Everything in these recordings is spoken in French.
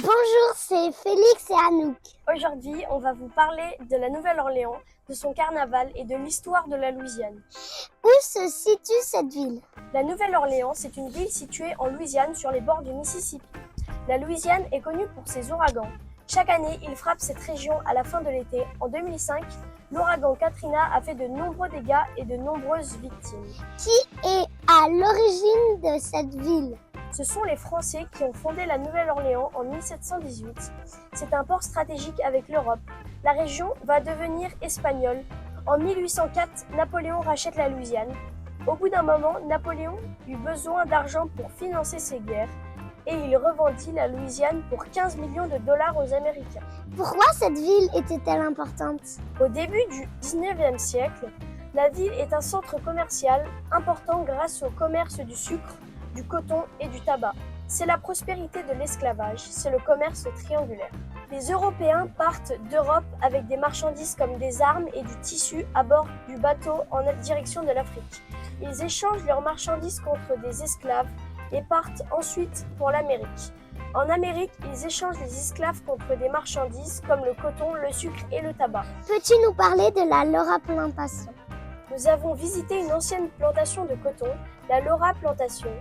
Bonjour, c'est Félix et Anouk. Aujourd'hui, on va vous parler de la Nouvelle-Orléans, de son carnaval et de l'histoire de la Louisiane. Où se situe cette ville? La Nouvelle-Orléans, c'est une ville située en Louisiane sur les bords du Mississippi. La Louisiane est connue pour ses ouragans. Chaque année, il frappe cette région à la fin de l'été. En 2005, l'ouragan Katrina a fait de nombreux dégâts et de nombreuses victimes. Qui est à l'origine de cette ville? Ce sont les Français qui ont fondé la Nouvelle-Orléans en 1718. C'est un port stratégique avec l'Europe. La région va devenir espagnole. En 1804, Napoléon rachète la Louisiane. Au bout d'un moment, Napoléon eut besoin d'argent pour financer ses guerres et il revendit la Louisiane pour 15 millions de dollars aux Américains. Pourquoi cette ville était-elle importante? Au début du 19e siècle, la ville est un centre commercial important grâce au commerce du sucre, du coton et du tabac. C'est la prospérité de l'esclavage, c'est le commerce triangulaire. Les Européens partent d'Europe avec des marchandises comme des armes et du tissu à bord du bateau en direction de l'Afrique. Ils échangent leurs marchandises contre des esclaves et partent ensuite pour l'Amérique. En Amérique, ils échangent les esclaves contre des marchandises comme le coton, le sucre et le tabac. Peux-tu nous parler de la Laura Plantation? Nous avons visité une ancienne plantation de coton, la Laura Plantation.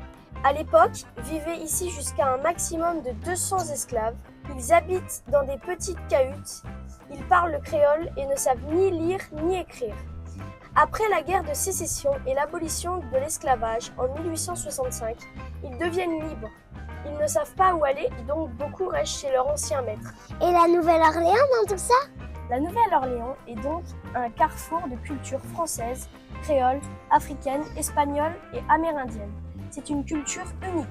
À l'époque, vivaient ici jusqu'à un maximum de 200 esclaves. Ils habitent dans des petites cahutes. Ils parlent le créole et ne savent ni lire ni écrire. Après la guerre de sécession et l'abolition de l'esclavage en 1865, ils deviennent libres. Ils ne savent pas où aller, donc beaucoup restent chez leur ancien maître. Et la Nouvelle-Orléans dans tout ça? La Nouvelle-Orléans est donc un carrefour de cultures françaises, créoles, africaines, espagnoles et amérindiennes. C'est une culture unique.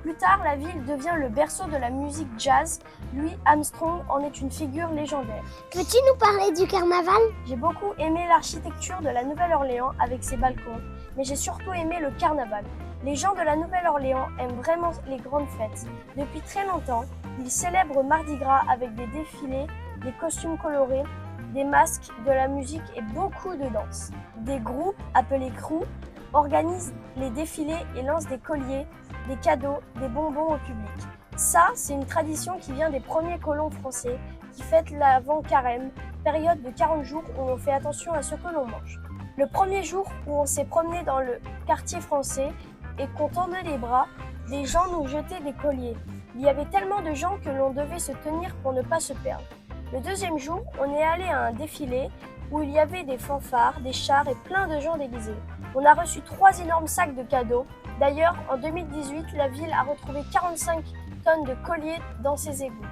Plus tard, la ville devient le berceau de la musique jazz. Louis Armstrong en est une figure légendaire. Peux-tu nous parler du carnaval? J'ai beaucoup aimé l'architecture de la Nouvelle-Orléans avec ses balcons, mais j'ai surtout aimé le carnaval. Les gens de la Nouvelle-Orléans aiment vraiment les grandes fêtes. Depuis très longtemps, ils célèbrent Mardi Gras avec des défilés, des costumes colorés, des masques, de la musique et beaucoup de danse. Des groupes appelés crews organisent les défilés et lancent des colliers, des cadeaux, des bonbons au public. Ça, c'est une tradition qui vient des premiers colons français qui fêtent l'avant-carême, période de 40 jours où on fait attention à ce que l'on mange. Le premier jour où on s'est promené dans le quartier français et qu'on tendait les bras, les gens nous jetaient des colliers. Il y avait tellement de gens que l'on devait se tenir pour ne pas se perdre. Le deuxième jour, on est allé à un défilé où il y avait des fanfares, des chars et plein de gens déguisés. On a reçu 3 énormes sacs de cadeaux. D'ailleurs, en 2018, la ville a retrouvé 45 tonnes de colliers dans ses égouts.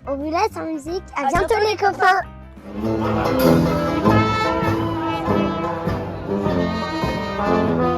On vous laisse en musique. À bientôt les copains. copains.